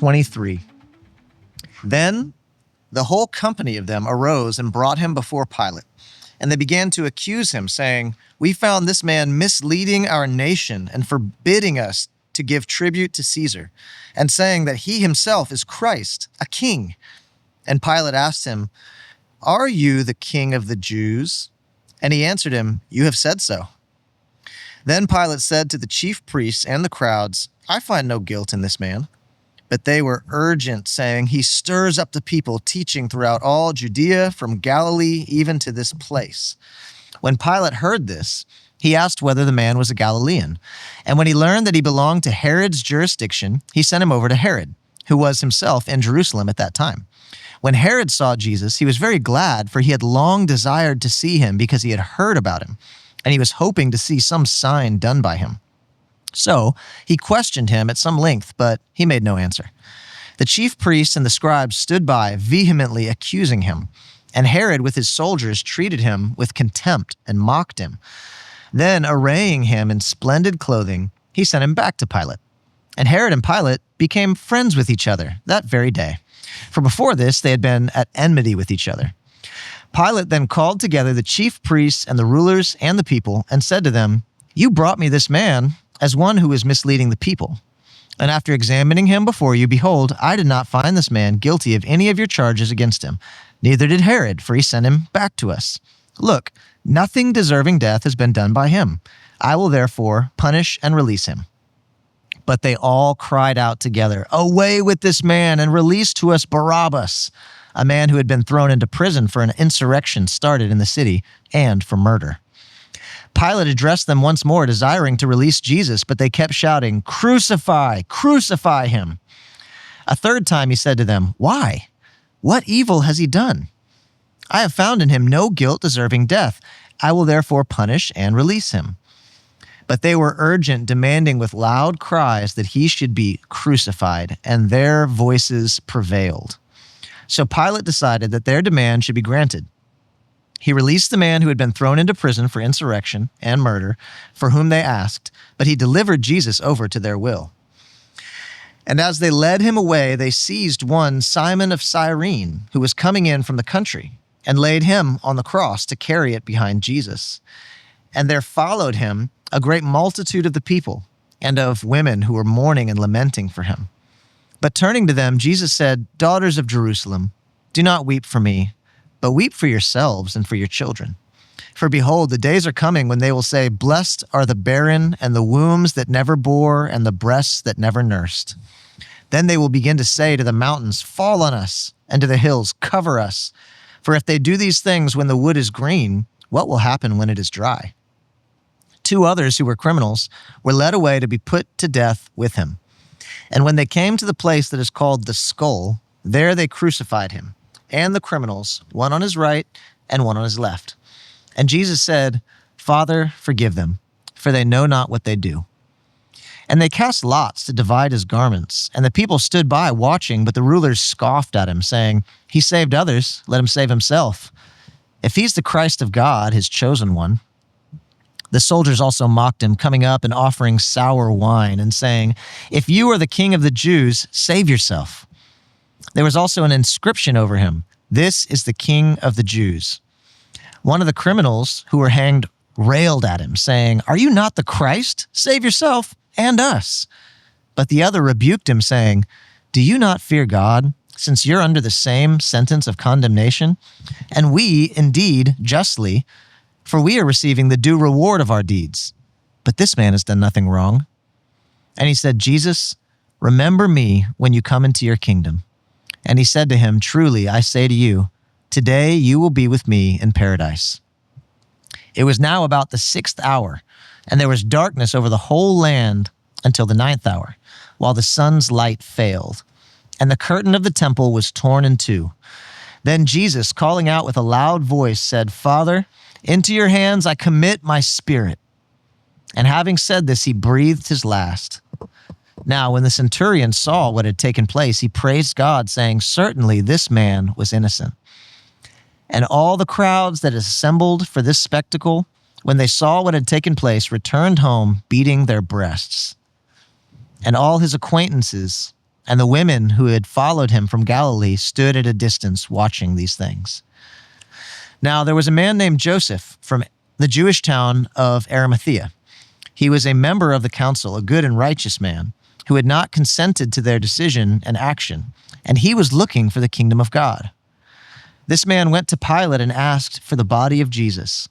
23. Then the whole company of them arose and brought him before Pilate. And they began to accuse him, saying, "We found this man misleading our nation and forbidding us to give tribute to Caesar, and saying that he himself is Christ, a king." And Pilate asked him, "Are you the king of the Jews?" And he answered him, "You have said so." Then Pilate said to the chief priests and the crowds, "I find no guilt in this man." But they were urgent, saying, "He stirs up the people, teaching throughout all Judea, from Galilee even to this place." When Pilate heard this, he asked whether the man was a Galilean. And when he learned that he belonged to Herod's jurisdiction, he sent him over to Herod, who was himself in Jerusalem at that time. When Herod saw Jesus, he was very glad, for he had long desired to see him because he had heard about him, and he was hoping to see some sign done by him. So he questioned him at some length, but he made no answer. The chief priests and the scribes stood by, vehemently accusing him, and Herod with his soldiers treated him with contempt and mocked him. Then, arraying him in splendid clothing, he sent him back to Pilate. And Herod and Pilate became friends with each other that very day. For before this, they had been at enmity with each other. Pilate then called together the chief priests and the rulers and the people and said to them, "You brought me this man as one who is misleading the people. And after examining him before you, behold, I did not find this man guilty of any of your charges against him. Neither did Herod, for he sent him back to us. Look, nothing deserving death has been done by him. I will therefore punish and release him." But they all cried out together, "Away with this man, and release to us Barabbas," a man who had been thrown into prison for an insurrection started in the city and for murder. Pilate addressed them once more, desiring to release Jesus, but they kept shouting, "Crucify, crucify him." A third time he said to them, "Why? What evil has he done? I have found in him no guilt deserving death. I will therefore punish and release him." But they were urgent, demanding with loud cries that he should be crucified, and their voices prevailed. So Pilate decided that their demand should be granted. He released the man who had been thrown into prison for insurrection and murder, for whom they asked, but he delivered Jesus over to their will. And as they led him away, they seized one, Simon of Cyrene, who was coming in from the country, and laid him on the cross to carry it behind Jesus. And there followed him a great multitude of the people and of women who were mourning and lamenting for him. But turning to them, Jesus said, "Daughters of Jerusalem, do not weep for me, but weep for yourselves and for your children. For behold, the days are coming when they will say, 'Blessed are the barren and the wombs that never bore and the breasts that never nursed.' Then they will begin to say to the mountains, 'Fall on us,' and to the hills, 'Cover us.' For if they do these things when the wood is green, what will happen when it is dry?" 2 others who were criminals were led away to be put to death with him. And when they came to the place that is called the Skull, there they crucified him and the criminals, one on his right and one on his left. And Jesus said, "Father, forgive them, for they know not what they do." And they cast lots to divide his garments. And the people stood by watching, but the rulers scoffed at him, saying, "He saved others, let him save himself. If he's the Christ of God, his chosen one." The soldiers also mocked him, coming up and offering sour wine and saying, "If you are the king of the Jews, save yourself." There was also an inscription over him, "This is the King of the Jews." One of the criminals who were hanged railed at him, saying, "Are you not the Christ? Save yourself and us." But the other rebuked him, saying, "Do you not fear God, since you're under the same sentence of condemnation? And we, indeed, justly, for we are receiving the due reward of our deeds. But this man has done nothing wrong." And he said, "Jesus, remember me when you come into your kingdom." And he said to him, "Truly, I say to you, today you will be with me in paradise." It was now about the 6th hour, and there was darkness over the whole land until the 9th hour, while the sun's light failed, and the curtain of the temple was torn in two. Then Jesus, calling out with a loud voice, said, "Father, into your hands I commit my spirit." And having said this, he breathed his last. Now, when the centurion saw what had taken place, he praised God, saying, "Certainly this man was innocent." And all the crowds that assembled for this spectacle, when they saw what had taken place, returned home, beating their breasts. And all his acquaintances And the women who had followed him from Galilee stood at a distance watching these things. Now there was a man named Joseph from the Jewish town of Arimathea. He was a member of the council, a good and righteous man, who had not consented to their decision and action, and he was looking for the kingdom of God. This man went to Pilate and asked for the body of Jesus.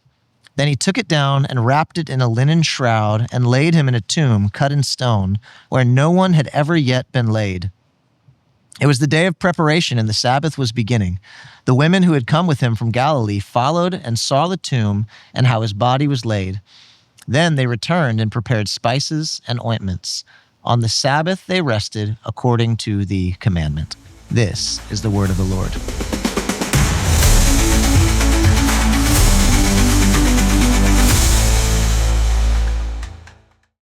Then he took it down and wrapped it in a linen shroud and laid him in a tomb cut in stone where no one had ever yet been laid. It was the day of preparation and the Sabbath was beginning. The women who had come with him from Galilee followed and saw the tomb and how his body was laid. Then they returned and prepared spices and ointments. On the Sabbath they rested according to the commandment. This is the word of the Lord.